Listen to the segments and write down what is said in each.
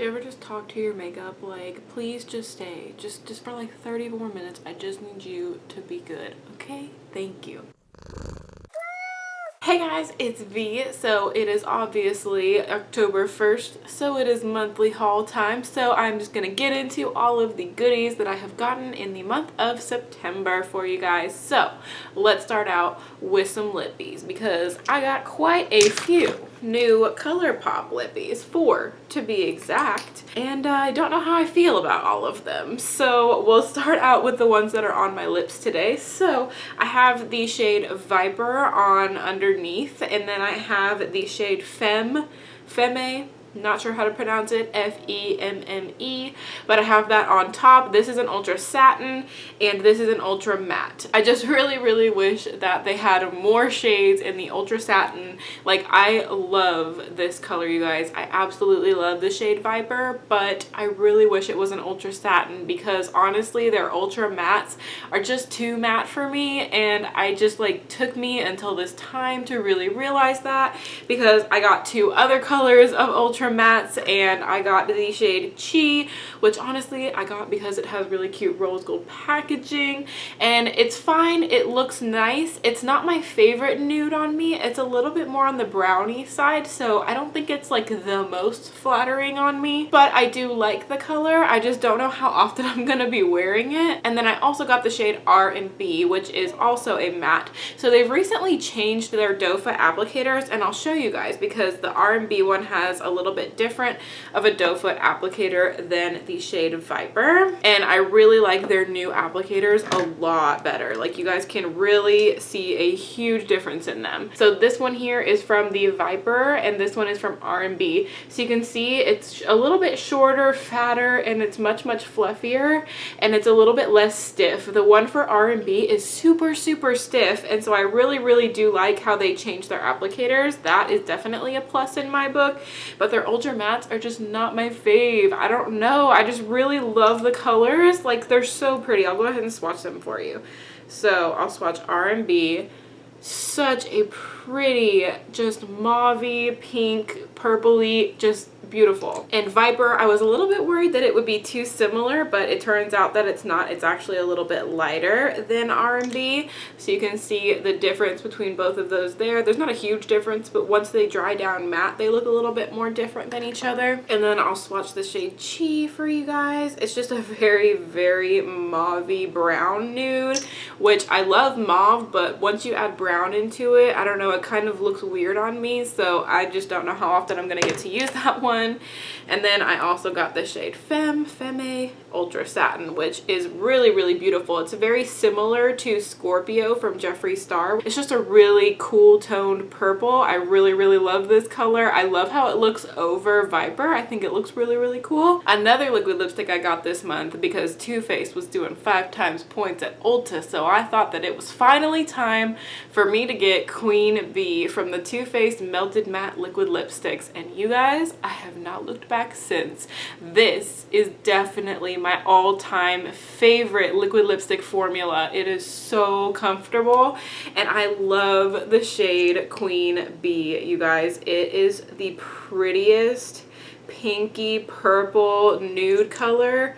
Do you ever just talk to your makeup like, please just stay, just for like 30 more minutes, I just need you to be good, okay? Thank you. Hey guys, it's V. So it is obviously October 1st, so it is monthly haul time. So I'm just gonna get into all of the goodies that I have gotten in the month of September for you guys. So let's start out with some lippies because I got quite a few new Colourpop lippies, 4 to be exact, and I don't know how I feel about all of them. So we'll start out with the ones that are on my lips today. So I have the shade Viper on underneath, and then I have the shade Femme, not sure how to pronounce it, Femme, but I have that on top. This is an ultra satin and this is an ultra matte. I just really wish that they had more shades in the ultra satin. Like, I love this color, you guys. I absolutely love the shade Viper, but I really wish it was an ultra satin because honestly their ultra mattes are just too matte for me, and I just like took me until this time to really realize that because I got 2 other colors of ultra mattes, and I got the shade Chi, which honestly I got because it has really cute rose gold packaging, and it's fine, it looks nice. It's not my favorite nude on me. It's a little bit more on the brownie side, so I don't think it's like the most flattering on me, but I do like the color. I just don't know how often I'm gonna be wearing it. And then I also got the shade R&B, which is also a matte. So they've recently changed their doe foot applicators, and I'll show you guys because the R&B one has a little bit different of a doe foot applicator than the shade Viper, and I really like their new applicators a lot better. Like, you guys can really see a huge difference in them. So this one here is from the Viper and this one is from R&B. So you can see it's a little bit shorter, fatter, and it's much fluffier, and it's a little bit less stiff. The one for R&B is super stiff, and so I really do like how they changed their applicators. That is definitely a plus in my book, but their ultra mattes are just not my fave. I don't know, I just really love the colors. Like, they're so pretty. I'll go ahead and swatch them for you. So I'll swatch R&B. Such a pretty, just mauvey, pink, purpley, just beautiful. And Viper, I was a little bit worried that it would be too similar, but it turns out that it's not. It's actually a little bit lighter than R&B, so you can see the difference between both of those there. There's not a huge difference, but once they dry down matte, they look a little bit more different than each other. And then I'll swatch the shade Chi for you guys. It's just a very mauvey brown nude, which I love mauve, but once you add brown into it, I don't know, it kind of looks weird on me, so I just don't know how often I'm gonna get to use that one. And then I also got the shade Femme Ultra Satin, which is really beautiful. It's very similar to Scorpio from Jeffree Star. It's just a really cool toned purple. I really love this color. I love how it looks over Viper. I think it looks really cool. Another liquid lipstick I got this month because Too Faced was doing 5 times points at Ulta, so I thought that it was finally time for me to get Queen Bee from the Too Faced Melted Matte Liquid Lipsticks, and you guys, I have not looked back since. This is definitely my all-time favorite liquid lipstick formula. It is so comfortable, and I love the shade Queen Bee, you guys. It is the prettiest pinky purple nude color.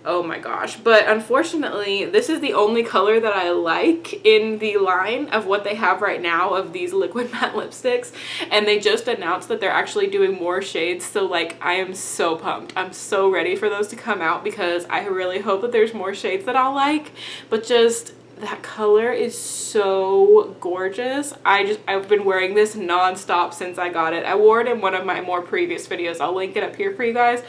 Oh my gosh. But unfortunately, this is the only color that I like in the line of what they have right now of these liquid matte lipsticks. And they just announced that they're actually doing more shades. So like, I am so pumped. I'm so ready for those to come out because I really hope that there's more shades that I'll like. But just that color is so gorgeous. I've been wearing this non-stop since I got it. I wore it in one of my more previous videos. I'll link it up here for you guys.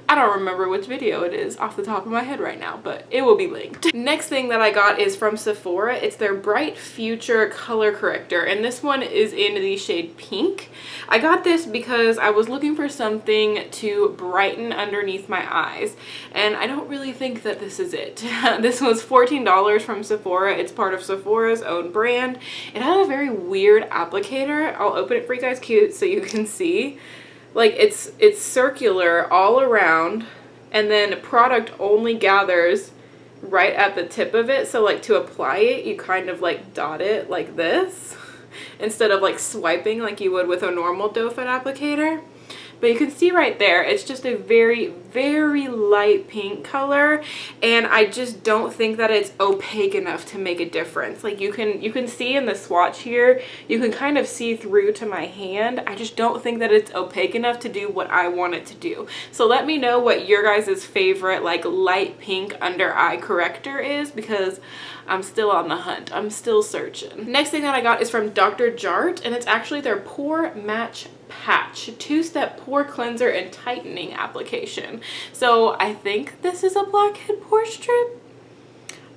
I don't remember which video it is off the top of my head right now, but it will be linked. Next thing that I got is from Sephora. It's their Bright Future color corrector, and this one is in the shade Pink. I got this because I was looking for something to brighten underneath my eyes, and I don't really think that this is it. This was $14 from Sephora. It's part of Sephora's own brand. It had a very weird applicator. I'll open it for you guys cute so you can see. Like, it's circular all around, and then product only gathers right at the tip of it. So like, to apply it, you kind of like dot it like this instead of like swiping like you would with a normal doe foot applicator. but you can see right there, it's just a very, very light pink color, and I just don't think that it's opaque enough to make a difference. Like you can see in the swatch here, you can kind of see through to my hand. I just don't think that it's opaque enough to do what I want it to do. So let me know what your guys' favorite like light pink under eye corrector is, because I'm still on the hunt. I'm still searching. Next thing that I got is from Dr. Jart, and it's actually their Pore Match Patch 2-step pore cleanser and tightening application. So I think this is a blackhead pore strip.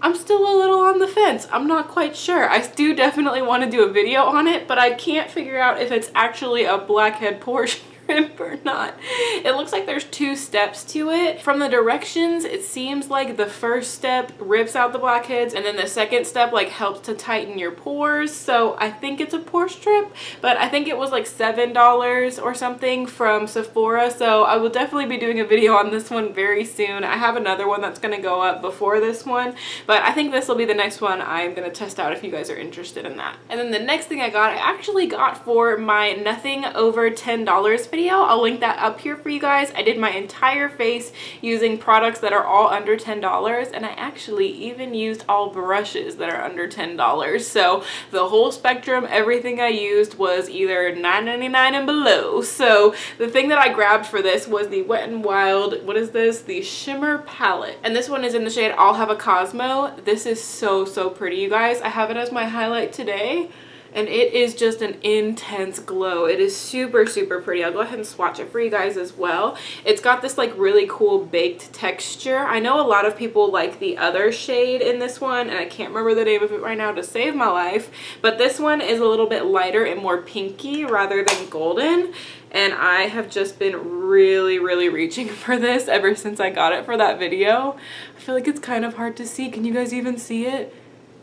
I'm still a little on the fence. I'm not quite sure. I do definitely want to do a video on it, but I can't figure out if it's actually a blackhead pore strip or not. It looks like there's 2 steps to it. From the directions, it seems like the first step rips out the blackheads, and then the second step like helps to tighten your pores. So I think it's a pore strip, but I think it was like $7 or something from Sephora. So I will definitely be doing a video on this one very soon. I have another one that's going to go up before this one, but I think this will be the next one I'm going to test out if you guys are interested in that. And then the next thing I actually got for my nothing over $10 video. I'll link that up here for you guys. I did my entire face using products that are all under $10, and I actually even used all brushes that are under $10. So the whole spectrum, everything I used was either $9.99 and below. So the thing that I grabbed for this was the Wet n Wild, what is this? The Shimmer Palette. And this one is in the shade I'll Have a Cosmo. This is so, so pretty, you guys. I have it as my highlight today, and it is just an intense glow. It is super, super pretty. I'll go ahead and swatch it for you guys as well. It's got this like really cool baked texture. I know a lot of people like the other shade in this one, and I can't remember the name of it right now to save my life, but this one is a little bit lighter and more pinky rather than golden. And I have just been really, really reaching for this ever since I got it for that video. I feel like it's kind of hard to see. Can you guys even see it?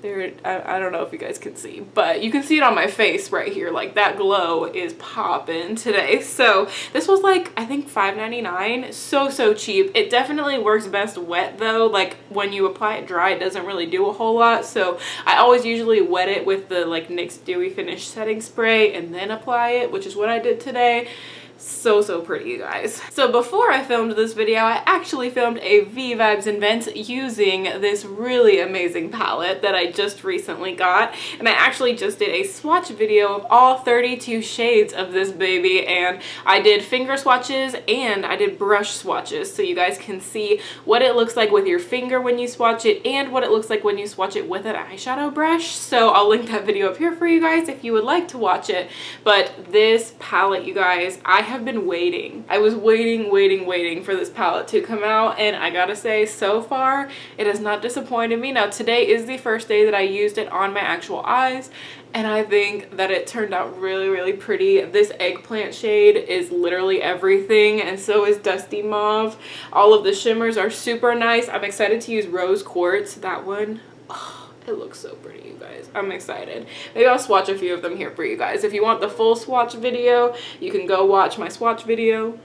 There, I don't know if you guys can see, but you can see it on my face right here. Like that glow is popping today. So this was like, I think $5.99. So, so cheap. It definitely works best wet though. Like when you apply it dry, it doesn't really do a whole lot. So I always usually wet it with the like NYX Dewy Finish setting spray and then apply it, which is what I did today. So, so pretty, you guys. So before I filmed this video, I actually filmed a Vivas Invent using this really amazing palette that I just recently got. And I actually just did a swatch video of all 32 shades of this baby. And I did finger swatches and I did brush swatches. So you guys can see what it looks like with your finger when you swatch it and what it looks like when you swatch it with an eyeshadow brush. So I'll link that video up here for you guys if you would like to watch it. But this palette, you guys, I have been waiting. I was waiting for this palette to come out, and I gotta say, so far it has not disappointed me. Now today is the first day that I used it on my actual eyes, and I think that it turned out really, really pretty. This eggplant shade is literally everything, and so is Dusty Mauve. All of the shimmers are super nice. I'm excited to use Rose Quartz. That one, oh, it looks so pretty, you guys. I'm excited. Maybe I'll swatch a few of them here for you guys. If you want the full swatch video, you can go watch my swatch video,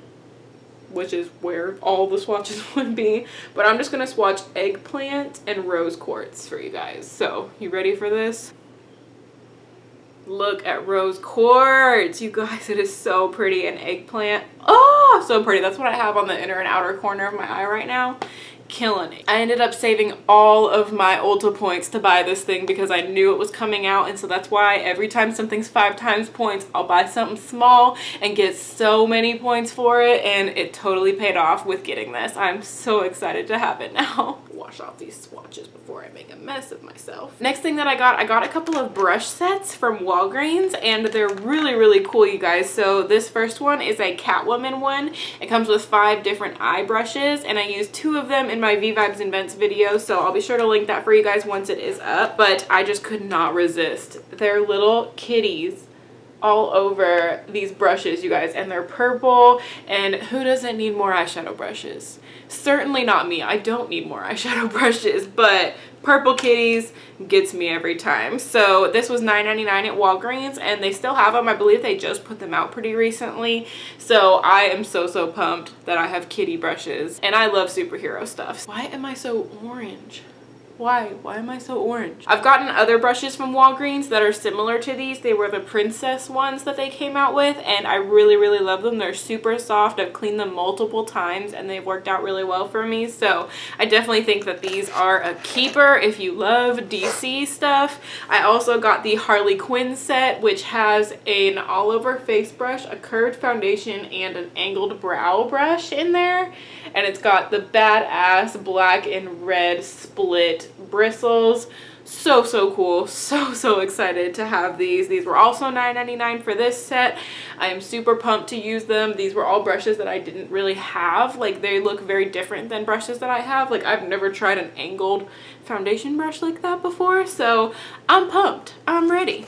which is where all the swatches would be. But I'm just going to swatch Eggplant and Rose Quartz for you guys. So, you ready for this? Look at Rose Quartz, you guys. It is so pretty. And Eggplant, oh, so pretty. That's what I have on the inner and outer corner of my eye right now. Killing it. I ended up saving all of my Ulta points to buy this thing because I knew it was coming out, and so that's why every time something's 5 times points, I'll buy something small and get so many points for it, and it totally paid off with getting this. I'm so excited to have it now. Wash off these swatches before I make a mess of myself. Next thing that I got a couple of brush sets from Walgreens, and they're really, really cool, you guys. So this first one is a Catwoman one. It comes with 5 different eye brushes, and I used 2 of them in my Vivas Invent video, so I'll be sure to link that for you guys once it is up. But I just could not resist. They're little kitties all over these brushes, you guys, and they're purple, and who doesn't need more eyeshadow brushes? Certainly not me. I don't need more eyeshadow brushes, but purple kitties gets me every time. So this was $9.99 at Walgreens, and they still have them. I believe they just put them out pretty recently. So I am so, so pumped that I have kitty brushes, and I love superhero stuff. Why am I so orange? Why? Why am I so orange? I've gotten other brushes from Walgreens that are similar to these. They were the princess ones that they came out with, and I really, really love them. They're super soft. I've cleaned them multiple times, and they've worked out really well for me. So I definitely think that these are a keeper if you love DC stuff. I also got the Harley Quinn set, which has an all-over face brush, a curved foundation, and an angled brow brush in there. And it's got the badass black and red split bristles. So cool. So excited to have these. These were also $9.99 for this set. I am super pumped to use them. These were all brushes that I didn't really have. Like, they look very different than brushes that I have. Like, I've never tried an angled foundation brush like that before, so I'm pumped. I'm ready.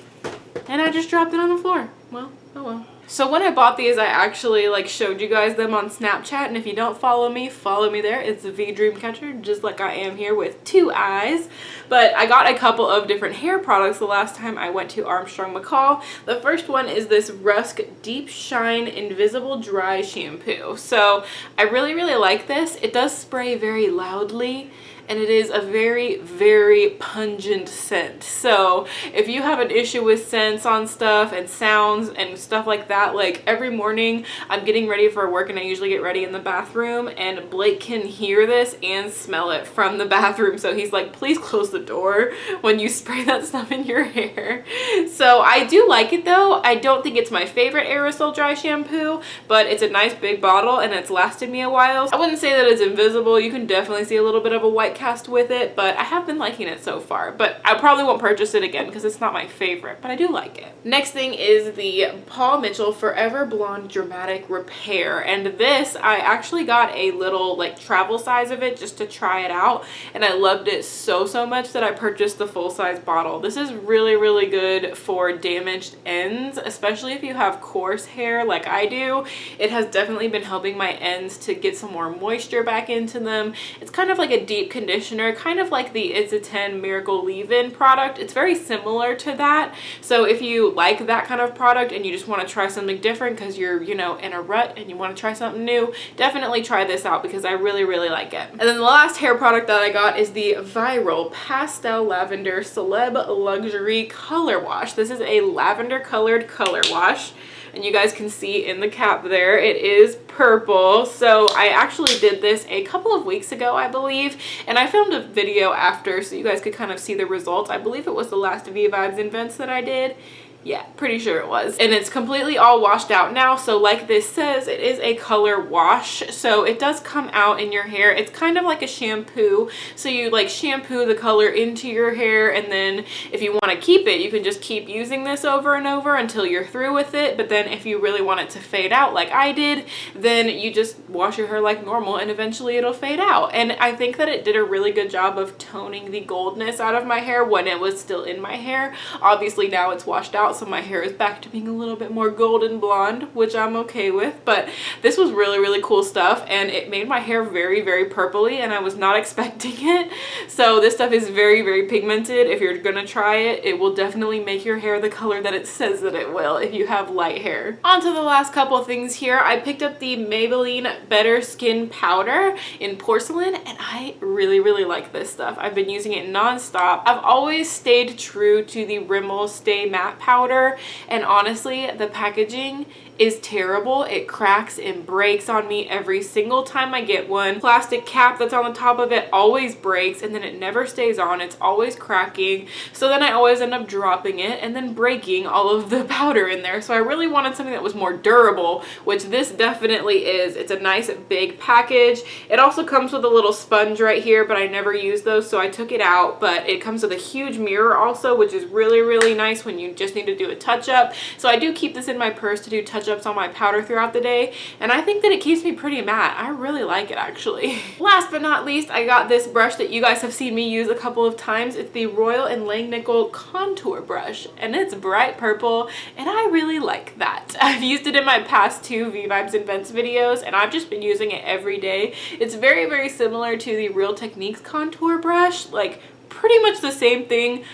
And I just dropped it on the floor. Well, oh well. So when I bought these, I actually like showed you guys them on Snapchat, and if you don't follow me there. It's Viidreamcatcher, just like I am here with 2 eyes. But I got a couple of different hair products the last time I went to Armstrong McCall. The first one is this Rusk Deep Shine Invisible Dry Shampoo. So I really like this. It does spray very loudly, and it is a very pungent scent. So if you have an issue with scents on stuff and sounds and stuff like that, like every morning I'm getting ready for work, and I usually get ready in the bathroom, and Blake can hear this and smell it from the bathroom. So he's like, please close the door when you spray that stuff in your hair. So I do like it though. I don't think it's my favorite aerosol dry shampoo, but it's a nice big bottle and it's lasted me a while. I wouldn't say that it's invisible. You can definitely see a little bit of a white cast with it, but I have been liking it so far. But I probably won't purchase it again because it's not my favorite, but I do like it. Next thing is the Paul Mitchell Forever Blonde Dramatic Repair, and this I actually got a little like travel size of it just to try it out, and I loved it so much that I purchased the full-size bottle. This is really good for damaged ends, especially if you have coarse hair like I do. It has definitely been helping my ends to get some more moisture back into them. It's kind of like a deep conditioner, kind of like the It's a 10 Miracle Leave-In product. It's very similar to that. So if you like that kind of product and you just want to try something different because you're, you know, in a rut and you want to try something new, definitely try this out because I really like it. And then the last hair product that I got is the Viral Pastel Lavender Celeb Luxury Color Wash. This is a lavender colored color wash, and you guys can see in the cap there it is purple. So I actually did this a couple of weeks ago, I believe, and I filmed a video after so you guys could kind of see the results. I believe it was the last Vivas Invent that I did. Yeah, pretty sure it was. And it's completely all washed out now. So like this says, it is a color wash. So it does come out in your hair. It's kind of like a shampoo. So you like shampoo the color into your hair, and then if you want to keep it, you can just keep using this over and over until you're through with it. But then if you really want it to fade out like I did, then you just wash your hair like normal and eventually it'll fade out. And I think that it did a really good job of toning the goldness out of my hair when it was still in my hair. Obviously now it's washed out, so my hair is back to being a little bit more golden blonde, which I'm okay with. But this was really cool stuff, and it made my hair very purpley, and I was not expecting it. So this stuff is very pigmented. If you're gonna try it, it will definitely make your hair the color that it says that it will if you have light hair. On to the last couple of things here. I picked up the Maybelline Better Skin Powder in porcelain, and I really like this stuff. I've been using it non-stop. I've always stayed true to the Rimmel Stay Matte Powder, and honestly the packaging is terrible. It cracks and breaks on me every single time I get one. Plastic cap that's on the top of it always breaks, and then it never stays on. It's always cracking. So then I always end up dropping it and then breaking all of the powder in there. So I really wanted something that was more durable, which this definitely is. It's a nice big package. It also comes with a little sponge right here, but I never use those, so I took it out. But it comes with a huge mirror also, which is really nice when you just need to do a touch-up. So I do keep this in my purse to do touch-ups on my powder throughout the day, and I think that it keeps me pretty matte. I really like it actually. Last but not least, I got this brush that you guys have seen me use a couple of times. It's the Royal and Langnickel Contour Brush, and it's bright purple, and I really like that. I've used it in my past 2 Vivas Invent videos, and I've just been using it every day. It's very similar to the Real Techniques contour brush, like pretty much the same thing,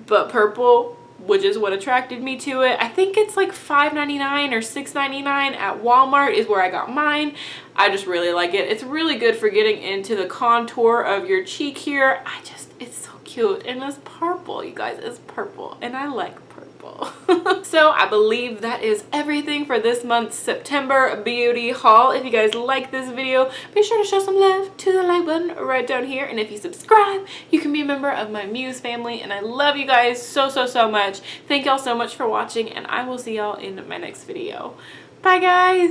but purple, which is what attracted me to it. I think it's like $5.99 or $6.99 at Walmart is where I got mine. I just really like it. It's really good for getting into the contour of your cheek here. I just It's so cute, and it's purple, you guys. It's purple, and I like purple. So I believe that is everything for this month's September beauty haul. If you guys like this video, be sure to show some love to the like button right down here, and if you subscribe, you can be a member of my Muse family, and I love you guys so much. Thank y'all so much for watching, and I will see y'all in my next video. Bye guys!